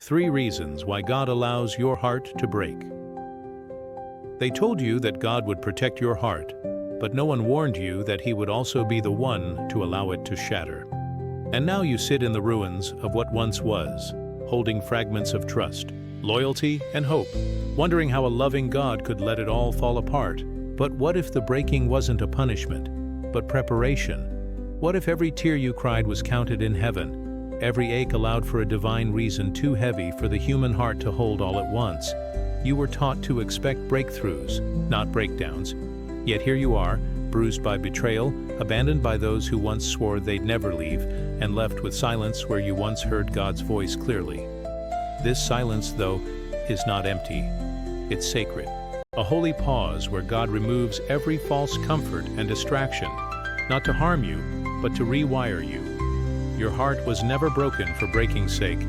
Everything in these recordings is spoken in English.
3 reasons why God allows your heart to break. They told you that God would protect your heart, but no one warned you that He would also be the one to allow it to shatter. And now you sit in the ruins of what once was, holding fragments of trust, loyalty, and hope, wondering how a loving God could let it all fall apart. But what if the breaking wasn't a punishment, but preparation? What if every tear you cried was counted in heaven? Every ache allowed for a divine reason too heavy for the human heart to hold all at once. You were taught to expect breakthroughs, not breakdowns. Yet here you are, bruised by betrayal, abandoned by those who once swore they'd never leave, and left with silence where you once heard God's voice clearly. This silence, though, is not empty. It's sacred. A holy pause where God removes every false comfort and distraction, not to harm you, but to rewire you. Your heart was never broken for breaking's sake.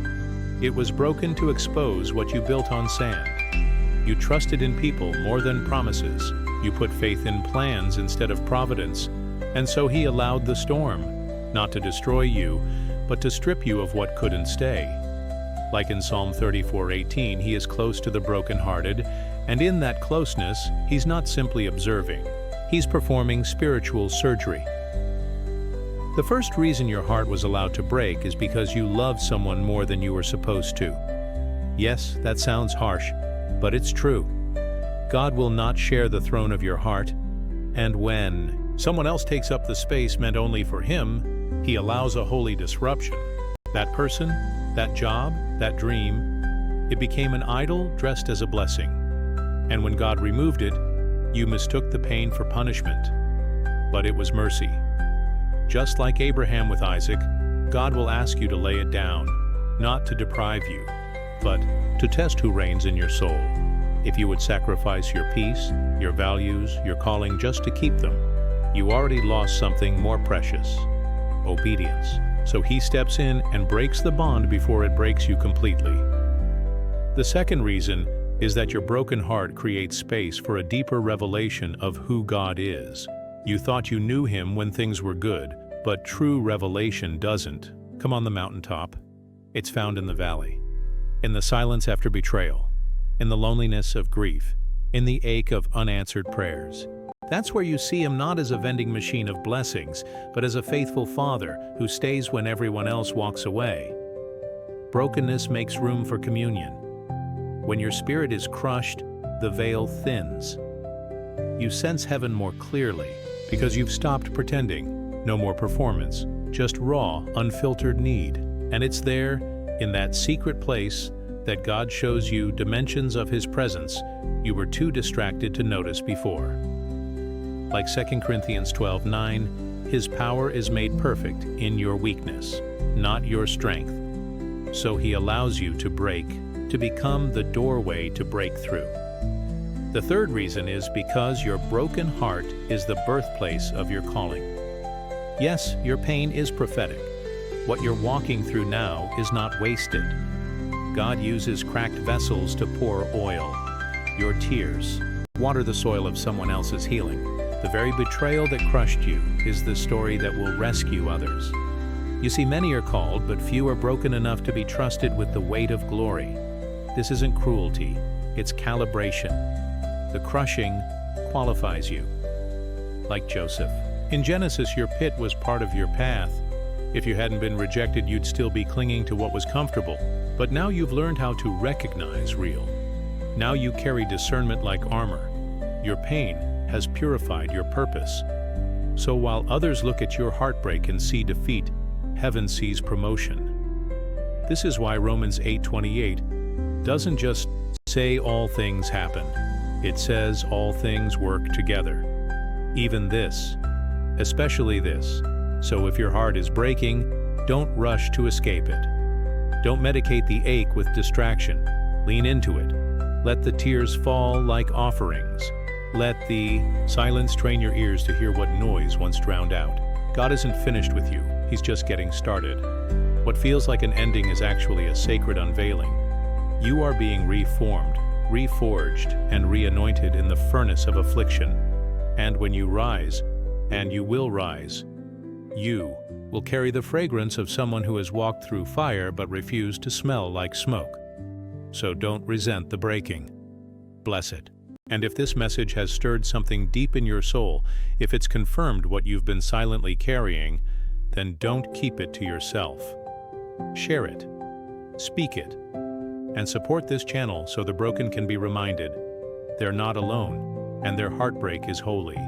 It was broken to expose what you built on sand. You trusted in people more than promises. You put faith in plans instead of providence. And so He allowed the storm, not to destroy you, but to strip you of what couldn't stay. Like in Psalm 34:18, He is close to the brokenhearted, and in that closeness, He's not simply observing. He's performing spiritual surgery. The first reason your heart was allowed to break is because you loved someone more than you were supposed to. Yes, that sounds harsh, but it's true. God will not share the throne of your heart, and when someone else takes up the space meant only for Him, He allows a holy disruption. That person, that job, that dream, it became an idol dressed as a blessing. And when God removed it, you mistook the pain for punishment. But it was mercy. Just like Abraham with Isaac, God will ask you to lay it down, not to deprive you, but to test who reigns in your soul. If you would sacrifice your peace, your values, your calling just to keep them, you already lost something more precious: obedience. So He steps in and breaks the bond before it breaks you completely. The second reason is that your broken heart creates space for a deeper revelation of who God is. You thought you knew Him when things were good, but true revelation doesn't come on the mountaintop. It's found in the valley, in the silence after betrayal, in the loneliness of grief, in the ache of unanswered prayers. That's where you see Him not as a vending machine of blessings, but as a faithful Father who stays when everyone else walks away. Brokenness makes room for communion. When your spirit is crushed, the veil thins. You sense heaven more clearly because you've stopped pretending. No more performance, just raw, unfiltered need. And it's there, in that secret place, that God shows you dimensions of His presence you were too distracted to notice before. Like 2 Corinthians 12:9, His power is made perfect in your weakness, not your strength. So He allows you to break, to become the doorway to breakthrough. The third reason is because your broken heart is the birthplace of your calling. Yes, your pain is prophetic. What you're walking through now is not wasted. God uses cracked vessels to pour oil. Your tears water the soil of someone else's healing. The very betrayal that crushed you is the story that will rescue others. You see, many are called, but few are broken enough to be trusted with the weight of glory. This isn't cruelty, it's calibration. The crushing qualifies you. Like Joseph. In Genesis, your pit was part of your path. If you hadn't been rejected, you'd still be clinging to what was comfortable. But now you've learned how to recognize real. Now you carry discernment like armor. Your pain has purified your purpose. So while others look at your heartbreak and see defeat, heaven sees promotion. This is why Romans 8:28 doesn't just say all things happen. It says all things work together. Even this, especially this. So if your heart is breaking, don't rush to escape it. Don't medicate the ache with distraction. Lean into it. Let the tears fall like offerings. Let the silence train your ears to hear what noise once drowned out. God isn't finished with you. He's just getting started. What feels like an ending is actually a sacred unveiling. You are being reformed, reforged, and reanointed in the furnace of affliction. And when you rise, and you will rise, you will carry the fragrance of someone who has walked through fire but refused to smell like smoke. so don't resent the breaking. Bless it. And if this message has stirred something deep in your soul, if it's confirmed what you've been silently carrying, then don't keep it to yourself. Share it, speak it, and support this channel so the broken can be reminded they're not alone and their heartbreak is holy.